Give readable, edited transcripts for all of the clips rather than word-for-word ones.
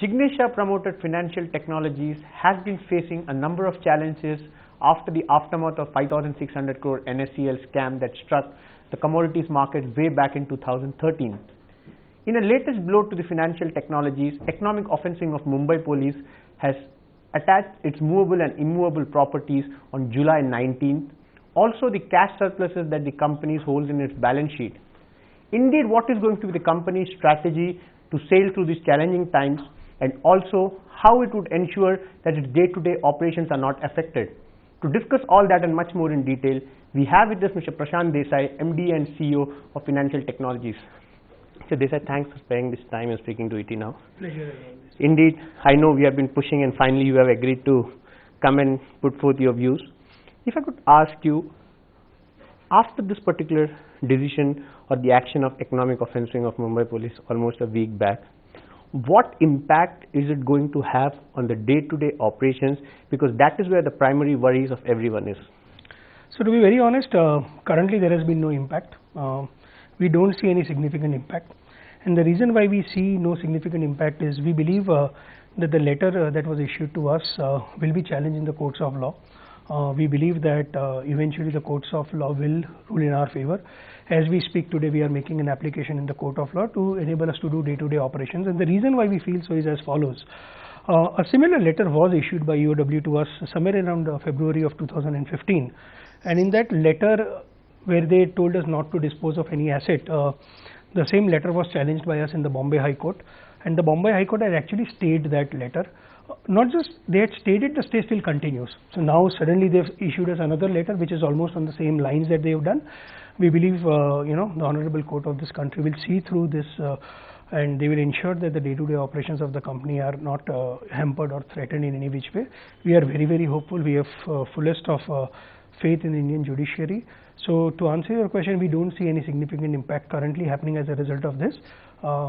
Ganeshan promoted financial technologies has been facing a number of challenges after the aftermath of 5,600 crore NSEL scam that struck the commodities market way back in 2013. In a latest blow to the financial technologies, economic offensive of Mumbai police has attached its movable and immovable properties on July 19th. Also the cash surpluses that the companies hold in its balance sheet. Indeed, what is going to be the company's strategy to sail through these challenging times, and also how it would ensure that its day-to-day operations are not affected. To discuss all that and much more in detail, we have with us Mr. Prashant Desai, MD and CEO of Financial Technologies. Mr. Desai, thanks for spending this time and speaking to ET now. Pleasure. Indeed, I know we have been pushing and finally you have agreed to come and put forth your views. If I could ask you, after this particular decision or the action of economic offensive of Mumbai police almost a week back, what impact is it going to have on the day-to-day operations, because that is where the primary worries of everyone is? So to be very honest, currently there has been no impact. We don't see any significant impact, and the reason why we see no significant impact is we believe that the letter that was issued to us will be challenged in the courts of law. We believe that eventually the courts of law will rule in our favor. As we speak today, we are making an application in the court of law to enable us to do day-to-day operations, and the reason why we feel so is as follows. A similar letter was issued by EOW to us somewhere around February of 2015, and in that letter where they told us not to dispose of any asset, the same letter was challenged by us in the Bombay High Court, and the Bombay High Court had actually stayed that letter. Not just they had stated, the stay still continues. So now suddenly they've issued us another letter which is almost on the same lines that they have done. We believe the honorable court of this country will see through this and they will ensure that the day-to-day operations of the company are not hampered or threatened in any which way. We are very, very hopeful. We have fullest of faith in the Indian judiciary. So to answer your question, we don't see any significant impact currently happening as a result of this,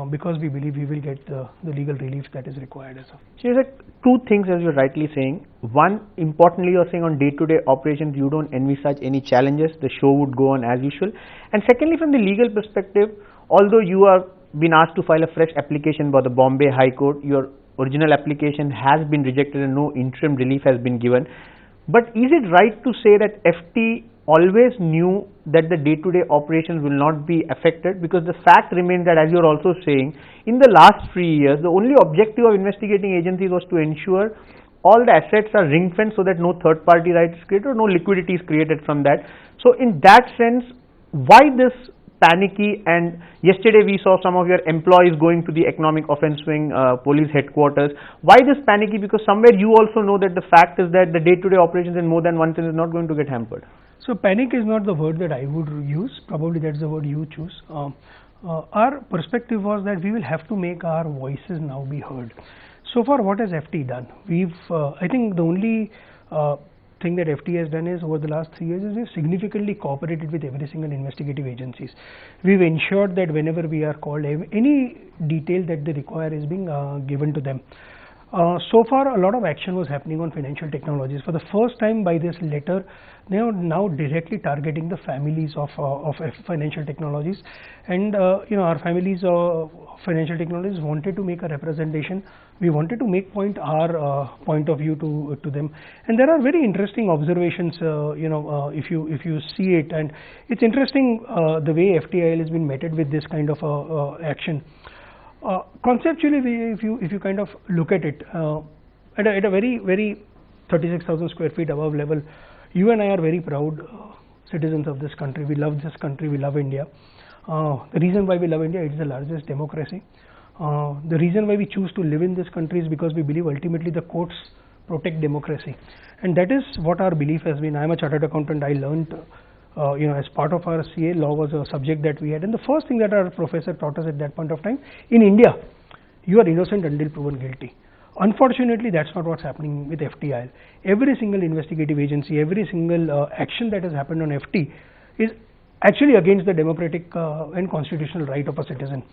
because we believe we will get the legal relief that is required as well. So you said two things, as you're rightly saying. One, importantly, you're saying on day-to-day operations you don't envisage any challenges, the show would go on as usual. And secondly, from the legal perspective, although you are been asked to file a fresh application by the Bombay High Court, your original application has been rejected and no interim relief has been given. But is it right to say that FT always knew that the day-to-day operations will not be affected? Because the fact remains that, as you're also saying, in the last 3 years, the only objective of investigating agencies was to ensure all the assets are ring-fenced so that no third-party rights is created or no liquidity is created from that. So in that sense, why this panicky? And yesterday we saw some of your employees going to the economic offense wing police headquarters. Why this panicky? Because somewhere you also know that the fact is that the day-to-day operations in more than one thing is not going to get hampered. So panic is not the word that I would use, probably that's the word you choose. Our perspective was that we will have to make our voices now be heard. So far, what has FT done? I think the only thing that FT has done is over the last 3 years is we've significantly cooperated with every single investigative agencies. We've ensured that whenever we are called, any detail that they require is being given to them. So far, a lot of action was happening on financial technologies. For the first time, by this letter, they are now directly targeting the families of financial technologies, and our families of financial technologies wanted to make a representation. We wanted to make our point of view to them, and there are very interesting observations. If you see it, and it's interesting the way FTIL has been meted with this kind of action. Conceptually, if you kind of look at it at a very, very 36,000 square feet above level, you and I are very proud citizens of this country. We love this country. We love India. The reason why we love India, it is the largest democracy. The reason why we choose to live in this country is because we believe ultimately the courts protect democracy, and that is what our belief has been. I am a chartered accountant. I learned as part of our CA, law was a subject that we had, and the first thing that our professor taught us at that point of time, in India, you are innocent until proven guilty. Unfortunately, that's not what's happening with FTIL. Every single investigative agency, every single action that has happened on FT is actually against the democratic and constitutional right of a citizen.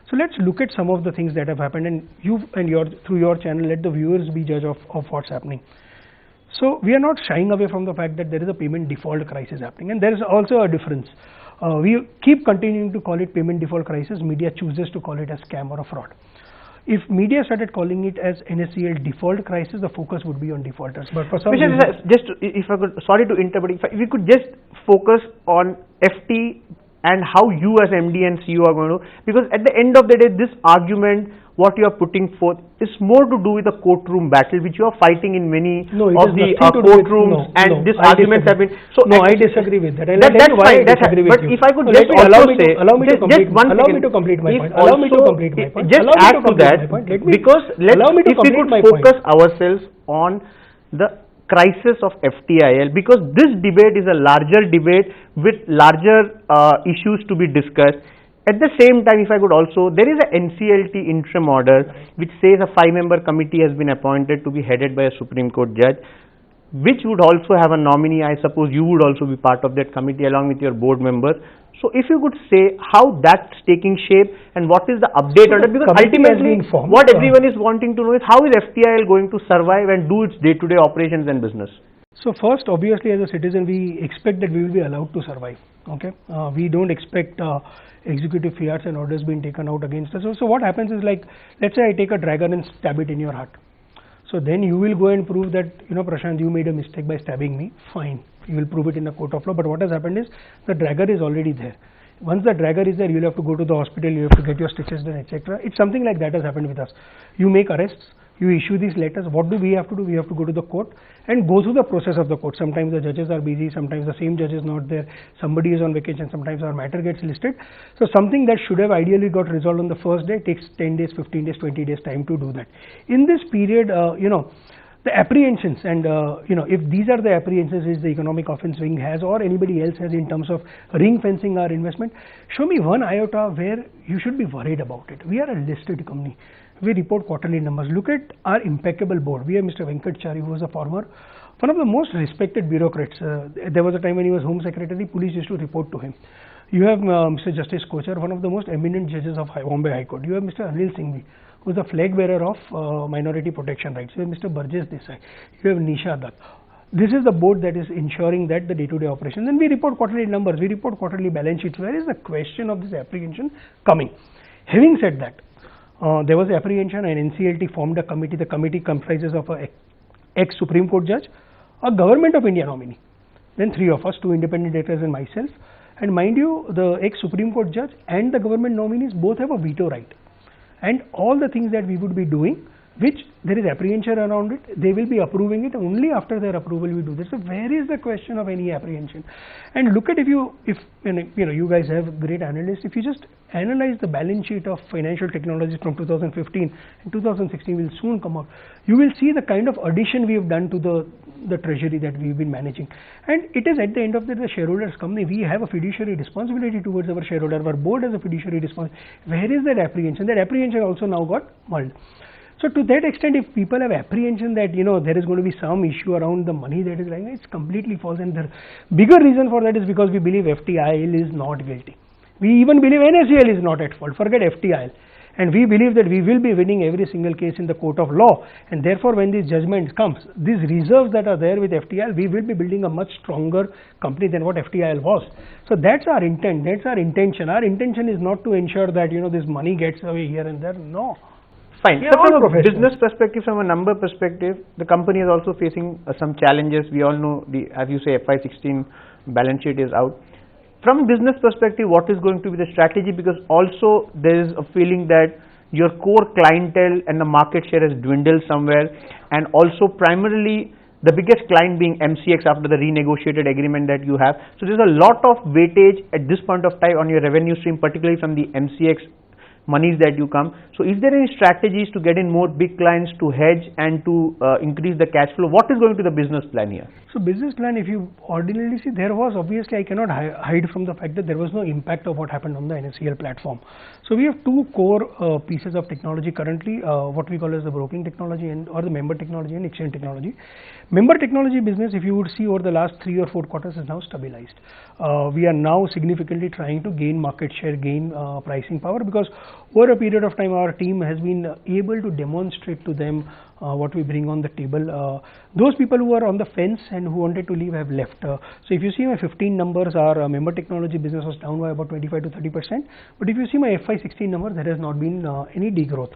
So let's look at some of the things that have happened, and through your channel, let the viewers be judge of what's happening. So we are not shying away from the fact that there is a payment default crisis happening, and there is also a difference. We keep continuing to call it payment default crisis. Media chooses to call it a scam or a fraud. If media started calling it as NSEL default crisis, the focus would be on defaulters. But for some Prashant, reason, just if I could, sorry to interrupt, if we could just focus on FT and how you as MD and CEO are going to, because at the end of the day, this argument, what you are putting forth, is more to do with a courtroom battle, which you are fighting in many of the courtrooms, and these arguments have been. So no, I disagree with that. That's fine. But if I could just also say, allow me to complete my point. Allow me to complete my point. Just add to that, because if we could focus ourselves on the crisis of FTIL, because this debate is a larger debate with larger issues to be discussed. At the same time, if I could also, there is a NCLT interim order which says a 5-member committee has been appointed to be headed by a Supreme Court judge, which would also have a nominee. I suppose you would also be part of that committee along with your board members. So if you could say how that's taking shape and what is the update on it, because ultimately what everyone is wanting to know is how is FTIL going to survive and do its day-to-day operations and business. So first, obviously, as a citizen, we expect that we will be allowed to survive. Okay, we don't expect executive fiats and orders being taken out against us. So what happens is, like, let's say I take a dagger and stab it in your heart. So then you will go and prove that, Prashant, you made a mistake by stabbing me. Fine, you will prove it in the court of law. But what has happened is the dagger is already there. Once the dagger is there, you'll have to go to the hospital, you have to get your stitches done, etc. It's something like that has happened with us. You make arrests, you issue these letters. What do we have to do? We have to go to the court and go through the process of the court. Sometimes the judges are busy, sometimes the same judge is not there, somebody is on vacation, sometimes our matter gets listed. So something that should have ideally got resolved on the first day takes 10 days, 15 days, 20 days time to do that. In this period, the apprehensions and if these are the apprehensions which the economic offense wing has or anybody else has in terms of ring fencing our investment, show me one iota where you should be worried about it. We are a listed company. We report quarterly numbers. Look at our impeccable board. We have Mr. Venkatachari, who was a former, one of the most respected bureaucrats. There was a time when he was Home Secretary, police used to report to him. You have Mr. Justice Kochar, one of the most eminent judges of Bombay High Court. You have Mr. Anil Singhvi, who is the flag bearer of minority protection rights. You have Mr. Prashant Desai. You have Nisha Dutt. This is the board that is ensuring that the day-to-day operations, and we report quarterly numbers, we report quarterly balance sheets. Where is the question of this apprehension coming? Having said that, there was apprehension and NCLT formed a committee. The committee comprises of a ex-Supreme Court judge, a Government of India nominee, then 3 of us, 2 independent directors and myself. And mind you, the ex-Supreme Court judge and the government nominees both have a veto right. And all the things that we would be doing, which there is apprehension around it, they will be approving it. Only after their approval we do this. So where is the question of any apprehension? And look at if you guys have great analysts. If you just analyze the balance sheet of financial technologies from 2015 and 2016 will soon come out, you will see the kind of addition we have done to the treasury that we've been managing. And it is at the end of the shareholders company. We have a fiduciary responsibility towards our shareholder. Our board has a fiduciary responsibility. Where is that apprehension? That apprehension also now got mulled. So to that extent, if people have apprehension that there is going to be some issue around the money that is lying, it's completely false. And the bigger reason for that is because we believe FTIL is not guilty. We even believe NSEL is not at fault. Forget FTIL. And we believe that we will be winning every single case in the court of law. And therefore, when this judgment comes, these reserves that are there with FTIL, we will be building a much stronger company than what FTIL was. So that's our intent. That's our intention. Our intention is not to ensure that this money gets away here and there. No. Fine. So from a business perspective, from a number perspective, the company is also facing some challenges. We all know as you say, FY16 balance sheet is out. From business perspective, what is going to be the strategy? Because also there is a feeling that your core clientele and the market share has dwindled somewhere, and also primarily the biggest client being MCX after the renegotiated agreement that you have. So there's a lot of weightage at this point of time on your revenue stream, particularly from the MCX monies that you come. So is there any strategies to get in more big clients to hedge and to increase the cash flow? What is going to be the business plan here? So business plan, if you ordinarily see, there was obviously, I cannot hide from the fact that there was no impact of what happened on the NSEL platform. So we have 2 core pieces of technology currently, what we call as the broking technology or the member technology and exchange technology. Member technology business, if you would see over the last 3 or 4 quarters, is now stabilized. We are now significantly trying to gain market share, gain pricing power, because over a period of time our team has been able to demonstrate to them what we bring on the table. Those people who are on the fence and who wanted to leave have left. So if you see my 15 numbers, our member technology business was down by about 25 to 30%. But if you see my FY16 numbers, there has not been any degrowth.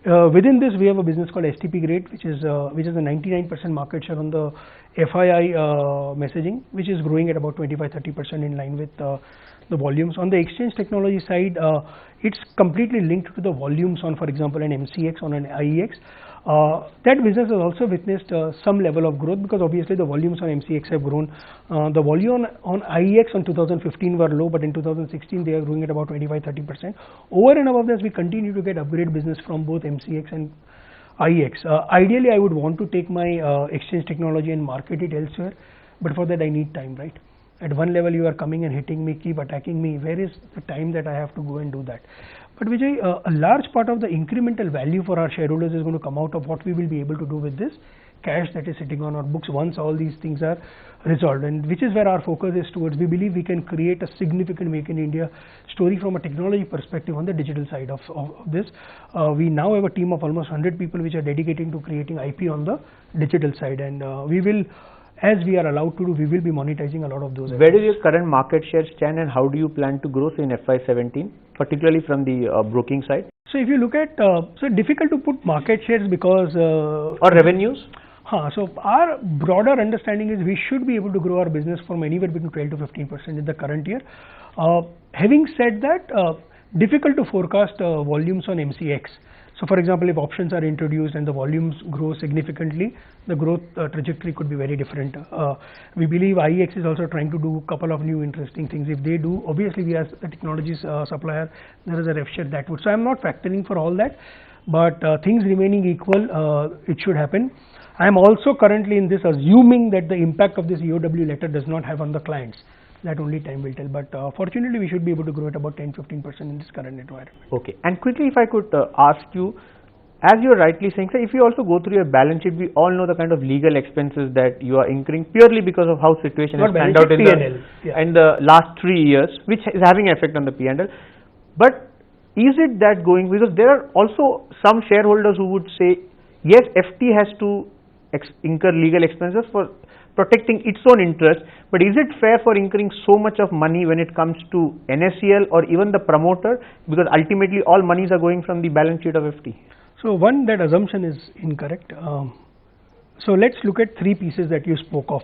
Within this, we have a business called STP Grade, which is a 99% market share on the FII messaging, which is growing at about 25-30% in line with the volumes. On the exchange technology side, it's completely linked to the volumes on, for example, an MCX, on an IEX. That business has also witnessed some level of growth, because obviously the volumes on MCX have grown. The volume on IEX on 2015 were low, but in 2016 they are growing at about 25-30%. Over and above this, we continue to get upgrade business from both MCX and IEX. Ideally, I would want to take my exchange technology and market it elsewhere, but for that I need time, right? At one level you are coming and hitting me, keep attacking me. Where is the time that I have to go and do that? But Vijay, a large part of the incremental value for our shareholders is going to come out of what we will be able to do with this cash that is sitting on our books once all these things are resolved, and which is where our focus is towards. We believe we can create a significant Make in India story from a technology perspective on the digital side of this. We now have a team of almost 100 people which are dedicating to creating IP on the digital side, and we will, as we are allowed to do, we will be monetizing a lot of those. Where does your current market share stand, and how do you plan to grow in FY17, particularly from the broking side? So if you look at, so difficult to put market shares because or revenues. So our broader understanding is we should be able to grow our business from anywhere between 12 to 15% in the current year. Having said that, difficult to forecast volumes on MCX. So for example, if options are introduced and the volumes grow significantly, the growth trajectory could be very different. We believe IEX is also trying to do a couple of new interesting things. If they do, obviously we as a technology supplier, there is a rev share that would. So I'm not factoring for all that, but things remaining equal, it should happen. I am also currently in this assuming that the impact of this EOW letter does not have on the clients. That only time will tell, but fortunately we should be able to grow at about 10-15% in this current environment. Okay, and quickly if I could ask you, as you are rightly saying, sir, if you also go through your balance sheet, we all know the kind of legal expenses that you are incurring purely because of how situation has panned out in the last 3 years, which is having an effect on the P&L. But is it that going, because there are also some shareholders who would say, yes, FT has to incur legal expenses for protecting its own interest, but is it fair for incurring so much of money when it comes to NSEL or even the promoter, because ultimately all monies are going from the balance sheet of FT? So one, that assumption is incorrect. So let's look at three pieces that you spoke of.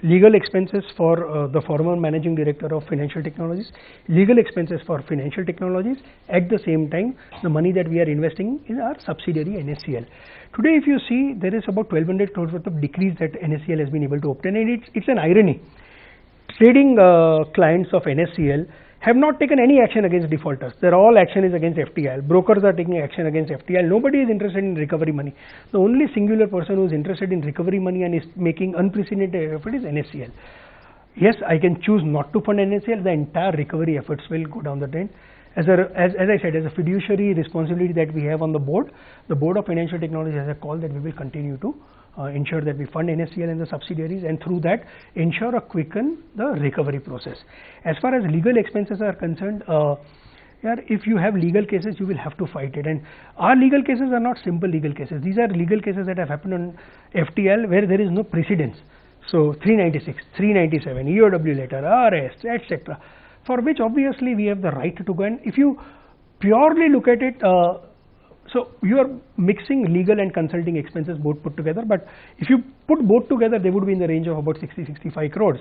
Legal expenses for the former managing director of financial technologies, legal expenses for financial technologies, at the same time the money that we are investing in our subsidiary NSEL. Today if you see, there is about 1200 crores worth of decrease that NSEL has been able to obtain, and it's an irony. Trading clients of NSEL have not taken any action against defaulters. Their all action is against FTIL. Brokers are taking action against FTIL. Nobody is interested in recovery money. The only singular person who is interested in recovery money and is making unprecedented effort is NSEL. Yes, I can choose not to fund NSEL. The entire recovery efforts will go down the drain. As I said, as a fiduciary responsibility that we have on the board of financial technology has a call that we will continue to ensure that we fund NSEL and the subsidiaries, and through that ensure or quicken the recovery process. As far as legal expenses are concerned, if you have legal cases, you will have to fight it, and our legal cases are not simple legal cases. These are legal cases that have happened on FTL where there is no precedence. So 396, 397, EOW letter, arrest, etc., for which obviously we have the right to go. And if you purely look at it, so you are mixing legal and consulting expenses both put together, but if you put both together, they would be in the range of about 60-65 crores.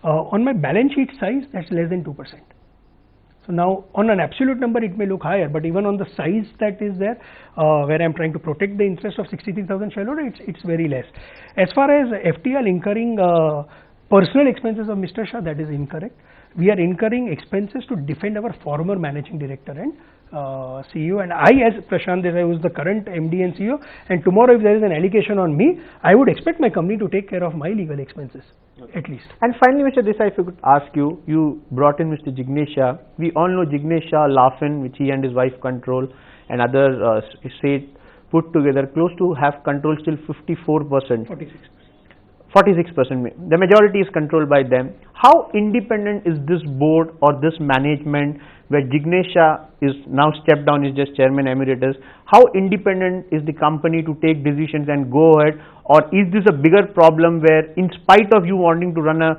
On my balance sheet size, that's less than 2%. So now on an absolute number it may look higher, but even on the size that is there, where I'm trying to protect the interest of 63,000 shareholders, it's very less. As far as FTL incurring personal expenses of Mr. Shah, that is incorrect. We are incurring expenses to defend our former managing director and CEO, and I, as Prashant Desai, who is the current MD and CEO, and tomorrow if there is an allegation on me, I would expect my company to take care of my legal expenses, at least. And finally, Mr. Desai, if I could ask you, you brought in Mr. Ganeshan. We all know Ganeshan, Laughing, which he and his wife control, and other state put together, close to have control still 54%. 46%. The majority is controlled by them. How independent is this board or this management, where Ganeshan is now stepped down, is just chairman emeritus? How independent is the company to take decisions and go ahead, or is this a bigger problem where, in spite of you wanting to run a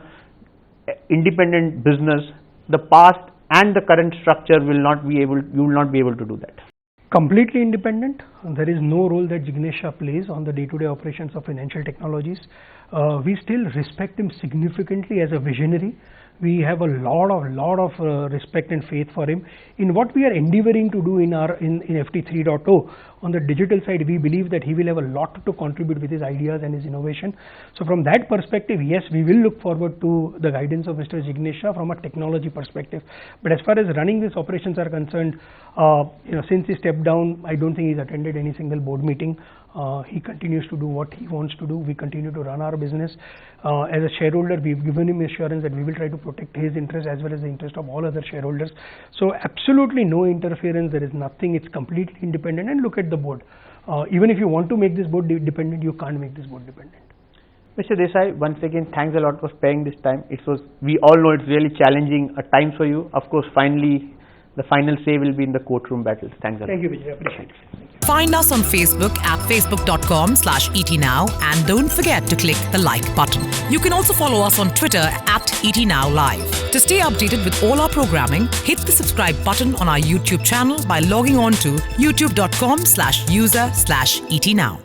independent business, the past and the current structure will not be able, you will not be able to do that? Completely independent. There is no role that Ganeshan plays on the day-to-day operations of financial technologies. We still respect him significantly as a visionary. We have a lot of respect and faith for him. In what we are endeavoring to do in FT 3.0 on the digital side, we believe that he will have a lot to contribute with his ideas and his innovation. So from that perspective, yes, we will look forward to the guidance of Mr. Ganeshan from a technology perspective. But as far as running these operations are concerned, since he stepped down, I don't think he's attended any single board meeting. He continues to do what he wants to do. We continue to run our business. As a shareholder, we've given him assurance that we will try to protect his interest as well as the interest of all other shareholders. So absolutely no interference. There is nothing. It's completely independent. And look at the board. Even if you want to make this board dependent, you can't make this board dependent. Mr. Desai, once again, thanks a lot for sparing this time. We all know it's really challenging at times for you. Of course, finally, the final say will be in the courtroom battles. Thanks a lot. Thank you, Vijay. I appreciate it. Find us on Facebook at facebook.com/ETNow and don't forget to click the like button. You can also follow us on Twitter at ETNowLive. To stay updated with all our programming, hit the subscribe button on our YouTube channel by logging on to youtube.com/user/ETNow.